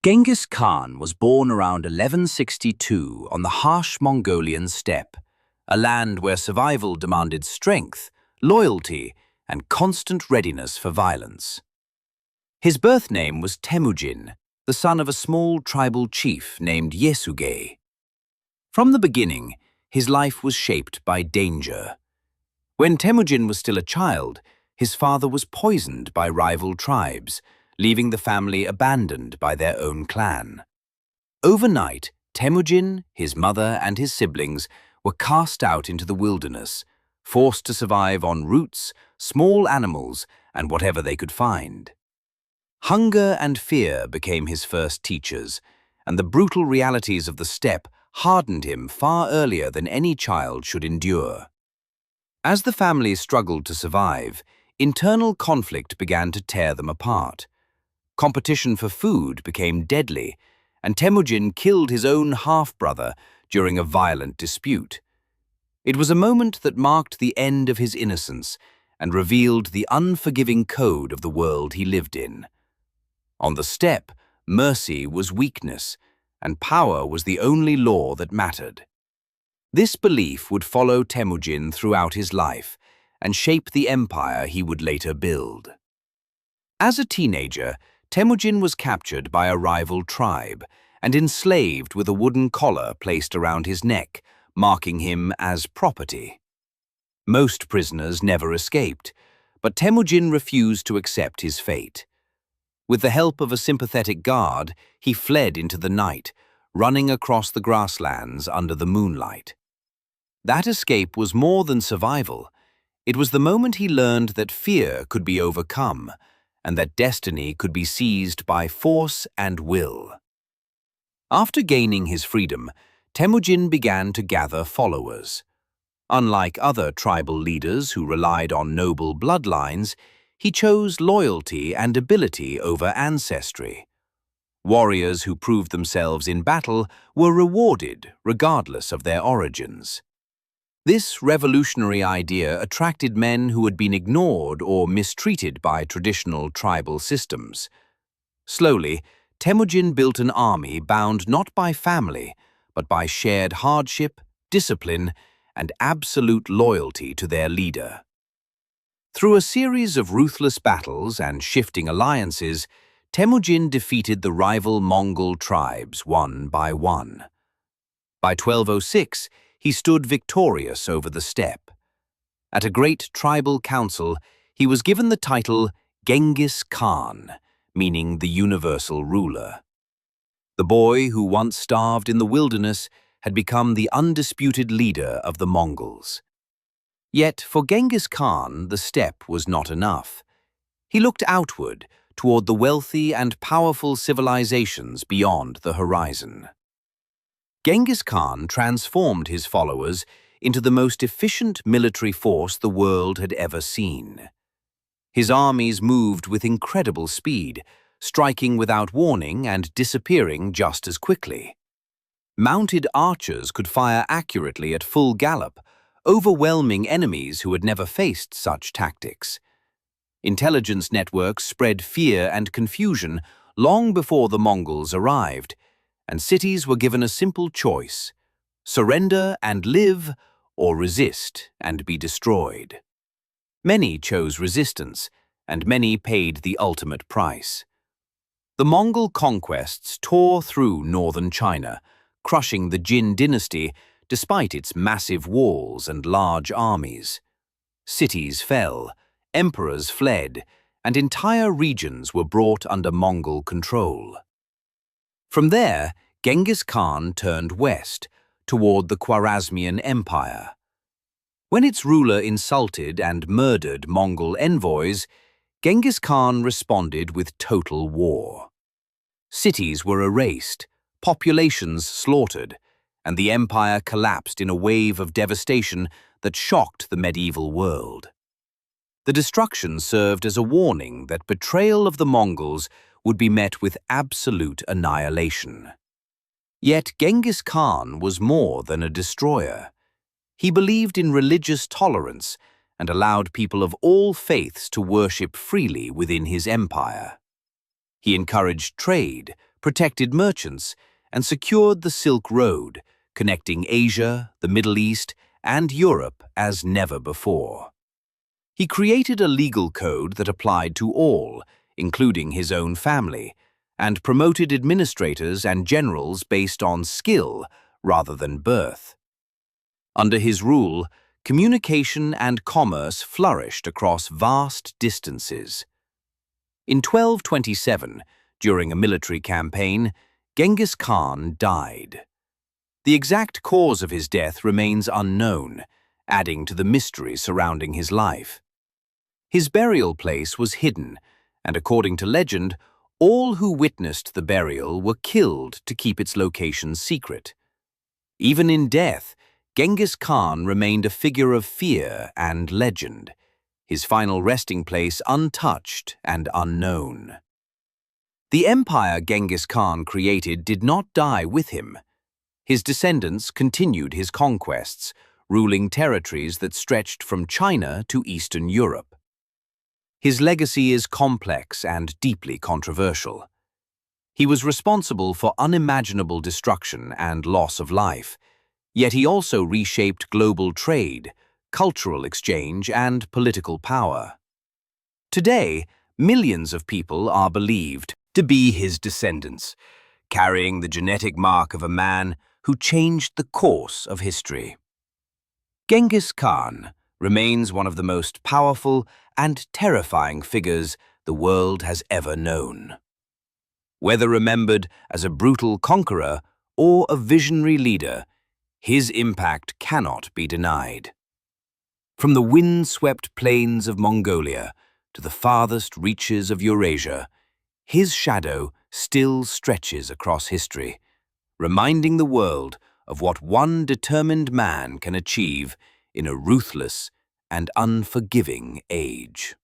Genghis Khan was born around 1162 on the harsh Mongolian steppe, a land where survival demanded strength, loyalty, and constant readiness for violence. His birth name was Temujin, the son of a small tribal chief named Yesugei. From the beginning, his life was shaped by danger. When Temujin was still a child, his father was poisoned by rival tribes, leaving the family abandoned by their own clan. Overnight, Temujin, his mother, and his siblings were cast out into the wilderness, forced to survive on roots, small animals, and whatever they could find. Hunger and fear became his first teachers, and the brutal realities of the steppe hardened him far earlier than any child should endure. As the family struggled to survive, internal conflict began to tear them apart. Competition for food became deadly, and Temujin killed his own half-brother during a violent dispute. It was a moment that marked the end of his innocence and revealed the unforgiving code of the world he lived in. On the steppe, mercy was weakness, and power was the only law that mattered. This belief would follow Temujin throughout his life and shape the empire he would later build. As a teenager, Temujin was captured by a rival tribe and enslaved with a wooden collar placed around his neck, marking him as property. Most prisoners never escaped, but Temujin refused to accept his fate. With the help of a sympathetic guard, he fled into the night, running across the grasslands under the moonlight. That escape was more than survival. It was the moment he learned that fear could be overcome, and that destiny could be seized by force and will. After gaining his freedom, Temujin began to gather followers. Unlike other tribal leaders who relied on noble bloodlines, he chose loyalty and ability over ancestry. Warriors who proved themselves in battle were rewarded regardless of their origins. This revolutionary idea attracted men who had been ignored or mistreated by traditional tribal systems. Slowly, Temujin built an army bound not by family, but by shared hardship, discipline, and absolute loyalty to their leader. Through a series of ruthless battles and shifting alliances, Temujin defeated the rival Mongol tribes one by one. By 1206, he stood victorious over the steppe. At a great tribal council, he was given the title Genghis Khan, meaning the universal ruler. The boy who once starved in the wilderness had become the undisputed leader of the Mongols. Yet for Genghis Khan, the steppe was not enough. He looked outward toward the wealthy and powerful civilizations beyond the horizon. Genghis Khan transformed his followers into the most efficient military force the world had ever seen. His armies moved with incredible speed, striking without warning and disappearing just as quickly. Mounted archers could fire accurately at full gallop, overwhelming enemies who had never faced such tactics. Intelligence networks spread fear and confusion long before the Mongols arrived, and cities were given a simple choice: surrender and live, or resist and be destroyed. Many chose resistance, and many paid the ultimate price. The Mongol conquests tore through northern China, crushing the Jin dynasty despite its massive walls and large armies. Cities fell, emperors fled, and entire regions were brought under Mongol control. From there, Genghis Khan turned west, toward the Khwarazmian Empire. When its ruler insulted and murdered Mongol envoys, Genghis Khan responded with total war. Cities were erased, populations slaughtered, and the empire collapsed in a wave of devastation that shocked the medieval world. The destruction served as a warning that betrayal of the Mongols would be met with absolute annihilation. Yet Genghis Khan was more than a destroyer. He believed in religious tolerance and allowed people of all faiths to worship freely within his empire. He encouraged trade, protected merchants, and secured the Silk Road, connecting Asia, the Middle East, and Europe as never before. He created a legal code that applied to all, including his own family, and promoted administrators and generals based on skill rather than birth. Under his rule, communication and commerce flourished across vast distances. In 1227, during a military campaign, Genghis Khan died. The exact cause of his death remains unknown, adding to the mystery surrounding his life. His burial place was hidden, and according to legend, all who witnessed the burial were killed to keep its location secret. Even in death, Genghis Khan remained a figure of fear and legend, his final resting place untouched and unknown. The empire Genghis Khan created did not die with him. His descendants continued his conquests, ruling territories that stretched from China to Eastern Europe. His legacy is complex and deeply controversial. He was responsible for unimaginable destruction and loss of life, yet he also reshaped global trade, cultural exchange, and political power. Today, millions of people are believed to be his descendants, carrying the genetic mark of a man who changed the course of history. Genghis Khan remains one of the most powerful and terrifying figures the world has ever known. Whether remembered as a brutal conqueror or a visionary leader, his impact cannot be denied. From the wind-swept plains of Mongolia to the farthest reaches of Eurasia, his shadow still stretches across history, reminding the world of what one determined man can achieve in a ruthless and unforgiving age.